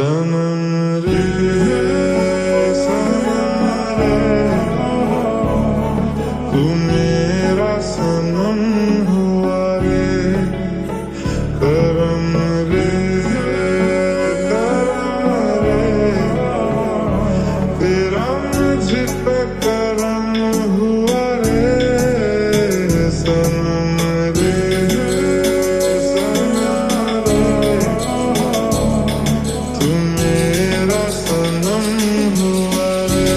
तू मेरा सनम हुआ रे करम रे करम रे तेरा मुझ पे करम हुआ रे सनम रे सनम रे तू मेरा सनम हुआ रे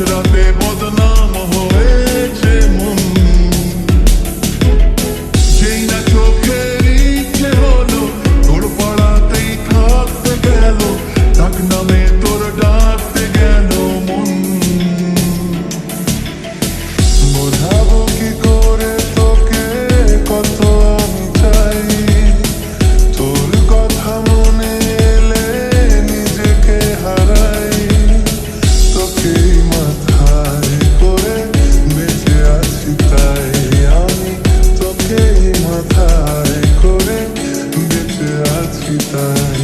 রাতে বদনাম হয়েছে মন যেই না চোখের ইচ্ছে হলো তোর পাড়াতেই থাকতে গেল ডাক নামে তোর ডাকতে গেল মন বোঝাবো কি করে তোকে কত আমি চাই তোর কথা মনে এলে নিজেকে হারাই তোকে মাথায় করে বেঁচে আছি তাই আমি তোকে মাথায় করে বেঁচে আছি তাই